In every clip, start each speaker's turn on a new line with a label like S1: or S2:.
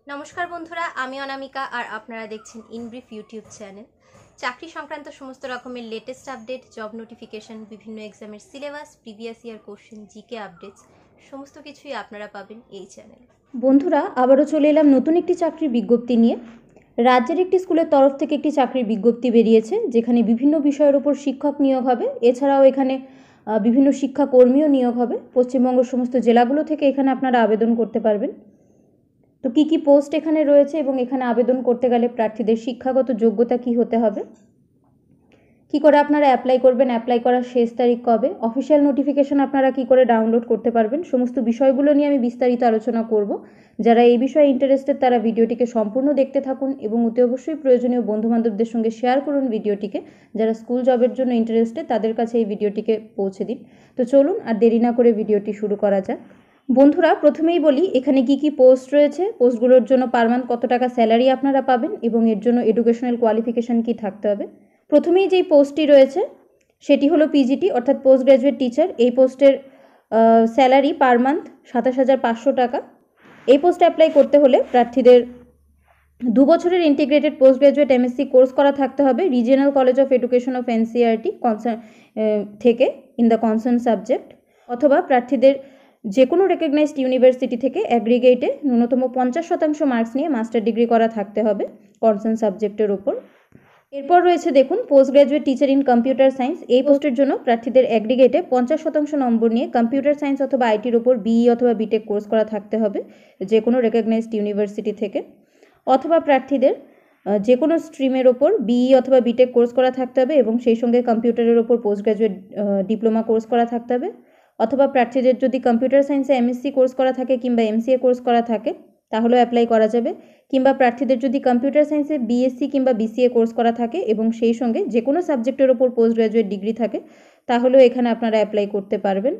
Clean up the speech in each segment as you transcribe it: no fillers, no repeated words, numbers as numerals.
S1: নমস্কার বন্ধুরা, আমি অনামিকা আর আপনারা দেখছেন ইনব্রিফ ইউটিউব চ্যানেল। চাকরি সংক্রান্ত সমস্ত রকমের লেটেস্ট আপডেট, জব নোটিফিকেশন, বিভিন্ন এক্সামের syllabus, previous year question, GK updates সমস্ত কিছুই আপনারা পাবেন এই চ্যানেলে।
S2: বন্ধুরা, আবারও চলে এলাম নতুন একটি চাকরির বিজ্ঞপ্তি নিয়ে। রাজ্যের একটি স্কুলের তরফ থেকে একটি চাকরির বিজ্ঞপ্তি বেরিয়েছে, যেখানে বিভিন্ন বিষয়ের উপর শিক্ষক নিয়োগ হবে। এছাড়াও এখানে বিভিন্ন শিক্ষাকর্মীও নিয়োগ হবে। পশ্চিমবঙ্গের সমস্ত জেলাগুলো থেকে এখানে আপনারা আবেদন করতে পারবেন। তো কী কী পোস্ট এখানে রয়েছে এবং এখানে আবেদন করতে গেলে প্রার্থীদের শিক্ষাগত যোগ্যতা কী হতে হবে, কী করে আপনারা অ্যাপ্লাই করবেন, অ্যাপ্লাই করার শেষ তারিখ কবে, অফিসিয়াল নোটিফিকেশন আপনারা কী করে ডাউনলোড করতে পারবেন, সমস্ত বিষয়গুলো নিয়ে আমি বিস্তারিত আলোচনা করব। যারা এই বিষয়ে ইন্টারেস্টেড তারা ভিডিওটিকে সম্পূর্ণ দেখতে থাকুন এবং অতি অবশ্যই প্রয়োজনীয় বন্ধুবান্ধবদের সঙ্গে শেয়ার করুন ভিডিওটিকে। যারা স্কুল জবের জন্য ইন্টারেস্টেড তাদের কাছে এই ভিডিওটিকে পৌঁছে দিন। তো চলুন আর দেরি না করে ভিডিওটি শুরু করা যাক। বন্ধুরা, প্রথমেই বলি এখানে কি কি পোস্ট রয়েছে, পোস্টগুলোর জন্য পার মান্থ কত টাকা স্যালারি আপনারা পাবেন এবং এর জন্য এডুকেশনাল কোয়ালিফিকেশান কী থাকতে হবে। প্রথমেই যেই পোস্টটি রয়েছে সেটি হলো পিজিটি অর্থাৎ পোস্ট গ্র্যাজুয়েট টিচার। এই পোস্টের স্যালারি পার মান্থ 27,500 টাকা। এই পোস্টে অ্যাপ্লাই করতে হলে প্রার্থীদের 2 বছরের integrated post graduate MSc course করা থাকতে হবে regional college of education of NCERT থেকে ইন দ্য কনসার্ন সাবজেক্ট, অথবা প্রার্থীদের যে কোনো রেকগনাইজড ইউনিভার্সিটি থেকে অ্যাগ্রিগেটে ন্যূনতম 50% মার্কস নিয়ে মাস্টার ডিগ্রি করা থাকতে হবে কনসার্ন সাবজেক্টের ওপর। এরপর রয়েছে দেখুন post graduate teacher in computer science. এই পোস্টের জন্য প্রার্থীদের অ্যাগ্রিগেটে 50% নম্বর নিয়ে কম্পিউটার সায়েন্স অথবা আইটির ওপর বিই অথবা বিটেক কোর্স করা থাকতে হবে যে কোনো রেকগনাইজড ইউনিভার্সিটি থেকে, অথবা প্রার্থীদের যে কোনো স্ট্রিমের ওপর বিই অথবা বিটেক কোর্স করা থাকতে হবে এবং সেই সঙ্গে কম্পিউটারের ওপর পোস্ট গ্র্যাজুয়েট ডিপ্লোমা কোর্স করা থাকতে হবে, অথবা প্রার্থীদের যদি কম্পিউটার সায়েন্সে এমএসসি কোর্স করা থাকে কিংবা এমসিএ কোর্স করা থাকে তাহলেও অ্যাপ্লাই করা যাবে, কিংবা প্রার্থীদের যদি কম্পিউটার সায়েন্সে বিএসসি কিংবা বিসিএ কোর্স করা থাকে এবং সেই সঙ্গে যে কোনো সাবজেক্টের ওপর পোস্ট গ্র্যাজুয়েট ডিগ্রি থাকে তাহলেও এখানে আপনারা অ্যাপ্লাই করতে পারবেন।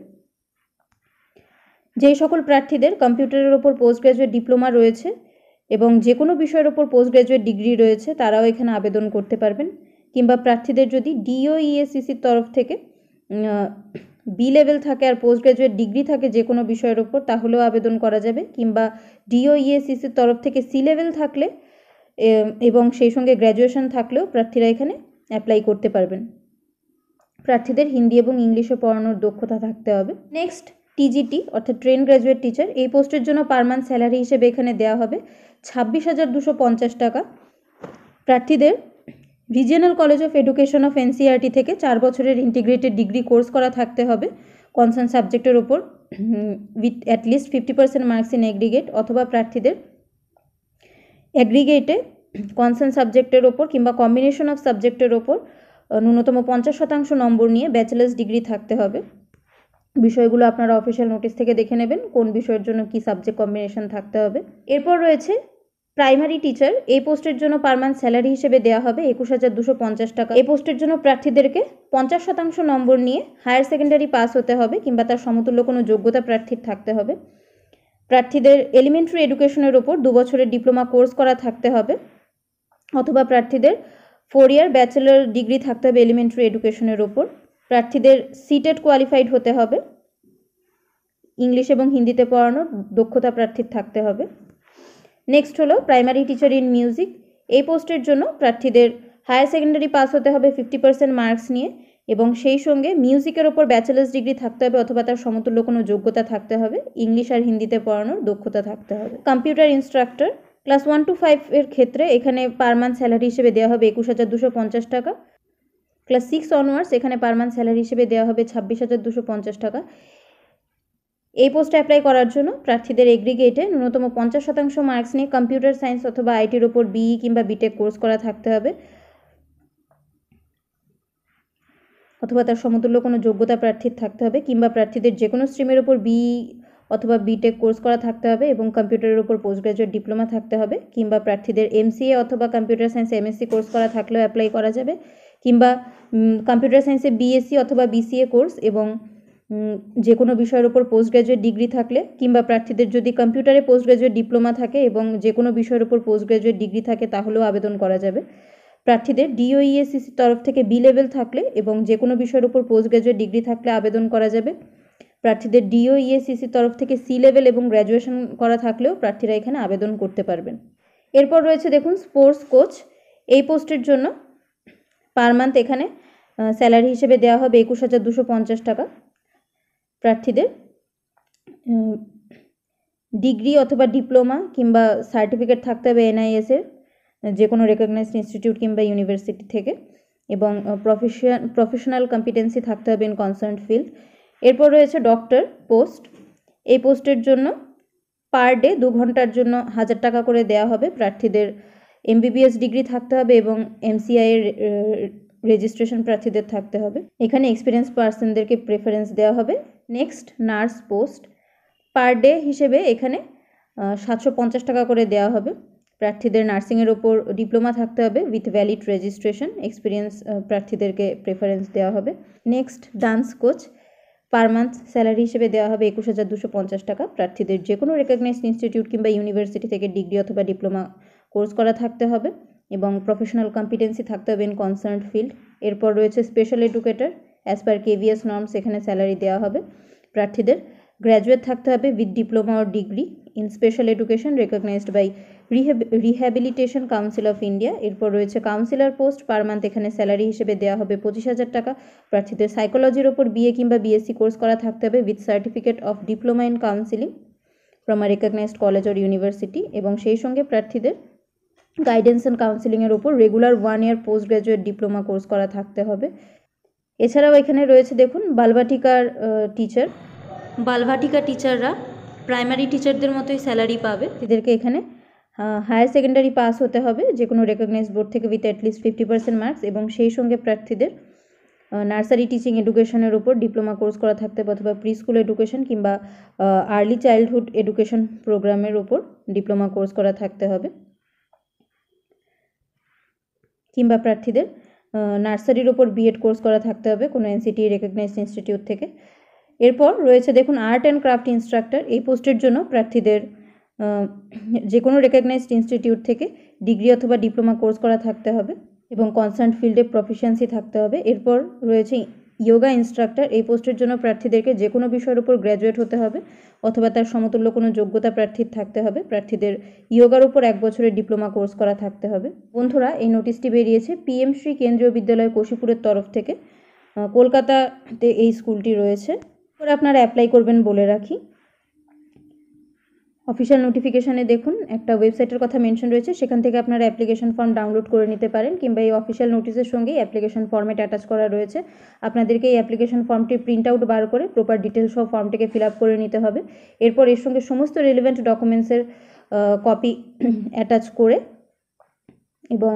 S2: যেই সকল প্রার্থীদের কম্পিউটারের ওপর পোস্ট গ্র্যাজুয়েট ডিপ্লোমা রয়েছে এবং যে কোনো বিষয়ের ওপর পোস্ট গ্র্যাজুয়েট ডিগ্রি রয়েছে তারাও এখানে আবেদন করতে পারবেন, কিংবা প্রার্থীদের যদি ডিওইএসসিসির তরফ থেকে বি লেভেল থাকে আর পোস্ট গ্র্যাজুয়েট ডিগ্রি থাকে যে কোনো বিষয়ের ওপর তাহলেও আবেদন করা যাবে, কিংবা ডিওইএসসিসির তরফ থেকে সি লেভেল থাকলে এবং সেই সঙ্গে গ্র্যাজুয়েশন থাকলেও প্রার্থীরা এখানে অ্যাপ্লাই করতে পারবেন। প্রার্থীদের হিন্দি এবং ইংলিশে পড়ানোর দক্ষতা থাকতে হবে। নেক্সট টিজিটি অর্থাৎ ট্রেন গ্র্যাজুয়েট টিচার। এই পোস্টের জন্য পার মান্থ স্যালারি হিসেবে এখানে দেওয়া হবে 26,250 টাকা। প্রার্থীদের regional college of education of NCERT থেকে 4 বছরের ইন্টিগ্রেটেড ডিগ্রি কোর্স করা থাকতে হবে কনসার্ন সাবজেক্টের ওপর with at least 50% marks in aggregate, অথবা প্রার্থীদের অ্যাগ্রিগেটে কনসার্ন সাবজেক্টের ওপর কিংবা কম্বিনেশন অফ সাবজেক্টের ওপর ন্যূনতম 50% নম্বর নিয়ে ব্যাচেলার্স ডিগ্রি থাকতে হবে। বিষয়গুলো আপনারা অফিসিয়াল নোটিশ থেকে দেখে নেবেন কোন বিষয়ের জন্য কি সাবজেক্ট কম্বিনেশন থাকতে হবে। এরপর রয়েছে প্রাইমারি টিচার। এই পোস্টের জন্য পার মান্থ স্যালারি হিসেবে দেওয়া হবে 21,250 টাকা। এই পোস্টের জন্য প্রার্থীদেরকে 50% নম্বর নিয়ে হায়ার সেকেন্ডারি পাস হতে হবে কিংবা তার সমতুল্য কোনো যোগ্যতা প্রার্থীর থাকতে হবে। প্রার্থীদের এলিমেন্টারি এডুকেশনের ওপর 2 বছরের ডিপ্লোমা কোর্স করা থাকতে হবে, অথবা প্রার্থীদের 4 ইয়ার ব্যাচেলর ডিগ্রি থাকতে হবে এলিমেন্টারি এডুকেশনের ওপর। প্রার্থীদের সিটেট কোয়ালিফাইড হতে হবে, ইংলিশ এবং হিন্দিতে পড়ানোর দক্ষতা প্রার্থীর থাকতে হবে। নেক্সট হলো প্রাইমারি টিচার ইন মিউজিক। এই পোস্টের জন্য প্রার্থীদের হায়ার সেকেন্ডারি পাস হতে হবে 50% মার্কস নিয়ে এবং সেই সঙ্গে মিউজিকের ওপর ব্যাচেলার্স ডিগ্রি থাকতে হবে অথবা তার সমতুল্য কোনো যোগ্যতা থাকতে হবে, ইংলিশ আর হিন্দিতে পড়ানোর দক্ষতা থাকতে হবে। কম্পিউটার ইনস্ট্রাক্টর ক্লাস 1 to 5 এর ক্ষেত্রে এখানে পার মান্থ স্যালারি হিসেবে দেওয়া হবে 21,250 টাকা। ক্লাস 6 অনওয়ার্ডস এখানে পার মান্থ স্যালারি হিসেবে দেওয়া হবে 26,250 টাকা। এই পোস্টে অ্যাপ্লাই করার জন্য প্রার্থীদের এগ্রিগেটে ন্যূনতম 50% মার্কস নিয়ে কম্পিউটার সায়েন্স অথবা আইটির ওপর বিই কিংবা বিটেক কোর্স করা থাকতে হবে অথবা তার সমতুল্য কোনো যোগ্যতা প্রার্থীর থাকতে হবে, কিংবা প্রার্থীদের যে কোনো স্ট্রিমের ওপর বিই অথবা বিটেক কোর্স করা থাকতে হবে এবং কম্পিউটারের ওপর পোস্ট গ্র্যাজুয়েট ডিপ্লোমা থাকতে হবে, কিংবা প্রার্থীদের এমসিএ অথবা কম্পিউটার সায়েন্সে এমএসসি কোর্স করা থাকলেও অ্যাপ্লাই করা যাবে, কিংবা কম্পিউটার সায়েন্সে বিএসসি অথবা বিসিএ কোর্স এবং যে কোনো বিষয়ের ওপর পোস্ট গ্র্যাজুয়েট ডিগ্রি থাকলে, কিংবা প্রার্থীদের যদি কম্পিউটারে পোস্ট গ্র্যাজুয়েট ডিপ্লোমা থাকে এবং যে কোনো বিষয়ের ওপর পোস্ট গ্র্যাজুয়েট ডিগ্রি থাকে তাহলেও আবেদন করা যাবে। প্রার্থীদের ডিওইএসসিসির তরফ থেকে বি লেভেল থাকলে এবং যে কোনো বিষয়ের উপর পোস্ট গ্র্যাজুয়েট ডিগ্রি থাকলে আবেদন করা যাবে। প্রার্থীদের ডিও ইএসসিসি তরফ থেকে সি লেভেল এবং গ্র্যাজুয়েশন করা থাকলেও প্রার্থীরা এখানে আবেদন করতে পারবেন। এরপর রয়েছে দেখুন স্পোর্টস কোচ। এই পোস্টের জন্য পার মান্থ এখানে স্যালারি হিসেবে দেওয়া হবে 21,250 টাকা। প্রার্থীদের ডিগ্রি অথবা ডিপ্লোমা কিংবা সার্টিফিকেট থাকতে হবে এনআইএসের যে কোনো রেকগনাইজড ইনস্টিটিউট কিংবা ইউনিভার্সিটি থেকে, এবং প্রফেশনাল কম্পিটেন্সি থাকতে হবে ইন কনসার্ন ফিল্ড। এরপর রয়েছে ডক্টর পোস্ট। এই পোস্টের জন্য পার ডে 2 ঘন্টার জন্য 1000 টাকা করে দেওয়া হবে। প্রার্থীদের এমবিবিএস ডিগ্রি থাকতে হবে এবং এমসিআই এর রেজিস্ট্রেশন প্রার্থীদের থাকতে হবে। এখানে এক্সপিরিয়েন্স পার্সনদেরকে প্রেফারেন্স দেওয়া হবে। Next nurse post. Per day হিসেবে এখানে 750 টাকা করে দেওয়া হবে। প্রার্থীদের নার্সিংয়ের ওপর ডিপ্লোমা থাকতে হবে উইথ ভ্যালিড রেজিস্ট্রেশন, এক্সপিরিয়েন্স প্রার্থীদেরকে প্রেফারেন্স দেওয়া হবে। Next dance coach. Per month salary হিসেবে দেওয়া হবে 21,250 টাকা। প্রার্থীদের যে কোনো রেকগনাইজড ইনস্টিটিউট কিংবা ইউনিভার্সিটি থেকে ডিগ্রি অথবা ডিপ্লোমা কোর্স করা থাকতে হবে এবং প্রফেশনাল কম্পিটেন্সি থাকতে হবে ইন কনসার্ন ফিল্ড। এরপর রয়েছে special educator. As per KVS norms এখানে স্যালারি দেওয়া হবে। প্রার্থীদের গ্র্যাজুয়েট থাকতে হবে with diploma or degree in special education recognised by rehabilitation council of India. এরপর রয়েছে কাউন্সিলর পোস্ট। পার মান্থ এখানে স্যালারি হিসেবে দেওয়া হবে 25,000 টাকা। প্রার্থীদের সাইকোলজির ওপর বিএ কিংবা বিএসসি কোর্স করা থাকতে হবে with certificate of diploma in counselling from a recognised college or university, এবং সেই সঙ্গে প্রার্থীদের গাইডেন্স অ্যান্ড কাউন্সিলিংয়ের ওপর regular 1 year post graduate diploma course করা থাকতে হবে। এছাড়াও এখানে রয়েছে দেখুন বালভাটিকার টিচার। বালভাটিকা টিচাররা প্রাইমারি টিচারদের মতোই স্যালারি পাবে। এদেরকে এখানে হায়ার সেকেন্ডারি পাস হতে হবে যে কোনো রেকগনাইজড বোর্ড থেকে উইথ অ্যাটলিস্ট 50% মার্কস, এবং সেই সঙ্গে প্রার্থীদের নার্সারি টিচিং এডুকেশনের ওপর ডিপ্লোমা কোর্স করা থাকতে হবে অথবা প্রি স্কুল এডুকেশন কিংবা আর্লি চাইল্ডহুড এডুকেশন প্রোগ্রামের ওপর ডিপ্লোমা কোর্স করা থাকতে হবে, কিংবা প্রার্থীদের নার্সারির ওপর বিএড কোর্স করা থাকতে হবে কোনো এনসিটি রেকগনাইজড ইনস্টিটিউট থেকে। এরপর রয়েছে দেখুন আর্ট অ্যান্ড ক্রাফট ইনস্ট্রাক্টর। এই পোস্টের জন্য প্রার্থীদের যে কোনো রেকগনাইজড ইনস্টিটিউট থেকে ডিগ্রি অথবা ডিপ্লোমা কোর্স করা থাকতে হবে এবং কনসার্ন ফিল্ডে প্রফিসিয়েন্সি থাকতে হবে। এরপর রয়েছে যোগা ইনস্ট্রাক্টর। এই পোস্টের জন্য প্রার্থীদেরকে যে কোনো বিষয়ের উপর গ্র্যাজুয়েট হতে হবে অথবা তার সমতুল্য কোনো যোগ্যতা প্রার্থীর থাকতে হবে। প্রার্থীদের যোগার উপর 1 বছরের ডিপ্লোমা কোর্স করা থাকতে হবে। বন্ধুরা, এই নোটিশটি বেরিয়েছে পিএম শ্রী কেন্দ্রীয় বিদ্যালয় কোশিপুরের তরফ থেকে। কলকাতাতে এই স্কুলটি রয়েছে। আপনারা অ্যাপ্লাই করবেন বলে রাখি। অফিসিয়াল নোটিফিকেশানে দেখুন একটা ওয়েবসাইটের কথা মেনশন রয়েছে, সেখান থেকে আপনারা অ্যাপ্লিকেশন ফর্ম ডাউনলোড করে নিতে পারেন, কিংবা এই অফিসিয়াল নোটিশের সঙ্গেই অ্যাপ্লিকেশন ফর্মেট অ্যাটাচ করা রয়েছে। আপনাদেরকে এই অ্যাপ্লিকেশন ফর্মটির প্রিন্ট আউট বার করে প্রপার ডিটেলস সহ ফর্মটিকে ফিল আপ করে নিতে হবে। এরপর এর সঙ্গে সমস্ত রিলেভেন্ট ডকুমেন্টসের কপি অ্যাটাচ করে এবং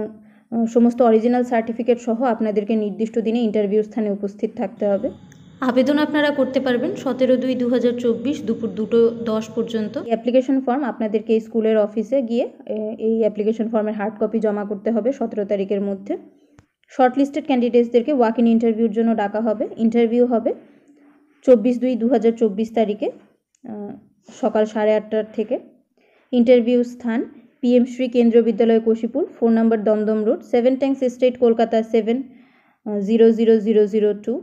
S2: সমস্ত অরিজিনাল সার্টিফিকেট সহ আপনাদেরকে নির্দিষ্ট দিনে ইন্টারভিউ স্থানে উপস্থিত থাকতে হবে। আবেদন আপনারা করতে পারবেন 17/2/2024 দুপুর 2:10 পর্যন্ত। অ্যাপ্লিকেশন ফর্ম আপনাদেরকে এই স্কুলের অফিসে গিয়ে এই অ্যাপ্লিকেশন ফর্মের হার্ড কপি জমা করতে হবে 17 তারিখের মধ্যে। শর্টলিস্টেড ক্যান্ডিডেটসদেরকে ওয়াক ইন ইন্টারভিউর জন্য ডাকা হবে। ইন্টারভিউ হবে 24/2/2024 তারিখে সকাল 8:30 থেকে। ইন্টারভিউ স্থান PM Shri Kendriya Vidyalaya Cossipore, 4 number Dum Dum road, 7 tanks estate, Kolkata 700002।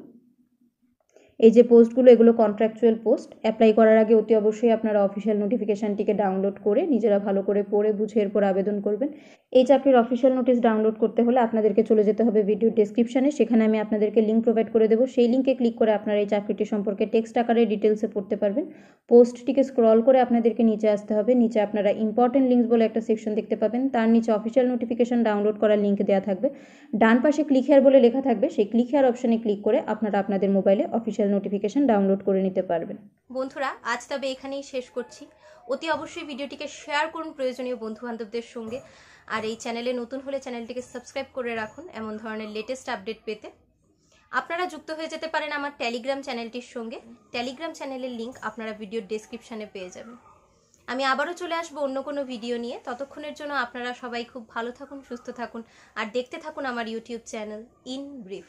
S2: এই যে পোস্টগুলো এগুলো কন্ট্রাকচুয়াল পোস্ট। অ্যাপ্লাই করার আগে অতি অবশ্যই আপনারা অফিসিয়াল নোটিফিকেশানটিকে ডাউনলোড করে নিজেরা ভালো করে পড়ে বুঝে এরপর আবেদন করবেন। এই চাকরির অফিসিয়াল নোটিশ ডাউনলোড করতে হলে আপনাদেরকে চলে যেতে হবে ভিডিও ডেসক্রিপশানে, সেখানে আমি আপনাদেরকে লিঙ্ক প্রোভাইড করে দেবো। সেই লিঙ্কে ক্লিক করে আপনারা এই চাকরিটি সম্পর্কে টেক্সট আকারে ডিটেলসে পড়তে পারবেন। পোস্টটিকে স্ক্রল করে আপনাদেরকে নিচে আসতে হবে। নিচে আপনারা ইম্পর্টেন্ট লিঙ্কস বলে একটা সেকশন দেখতে পাবেন, তার নিচে অফিসিয়াল নোটিফিকেশান ডাউনলোড করার লিঙ্ক দেওয়া থাকবে। ডান পাশে ক্লিক হেয়ার বলে লেখা থাকবে, সেই ক্লিক হেয়ার অপশানে ক্লিক করে আপনারা আপনাদের মোবাইলে অফিসিয়াল নোটিফিকেশান ডাউনলোড করে নিতে পারবেন।
S1: বন্ধুরা, আজ তবে এখানেই শেষ করছি। অতি অবশ্যই ভিডিওটিকে শেয়ার করুন প্রয়োজনীয় বন্ধুবান্ধবদের সঙ্গে, আর এই চ্যানেলে নতুন হলে চ্যানেলটিকে সাবস্ক্রাইব করে রাখুন এমন ধরনের লেটেস্ট আপডেট পেতে। আপনারা যুক্ত হয়ে যেতে পারেন আমার টেলিগ্রাম চ্যানেলটির সঙ্গে। টেলিগ্রাম চ্যানেলের লিঙ্ক আপনারা ভিডিওর ডেসক্রিপশানে পেয়ে যাবেন। আমি আবারও চলে আসবো অন্য কোনো ভিডিও নিয়ে। ততক্ষণের জন্য আপনারা সবাই খুব ভালো থাকুন, সুস্থ থাকুন আর দেখতে থাকুন আমার ইউটিউব চ্যানেল ইন ব্রিফ।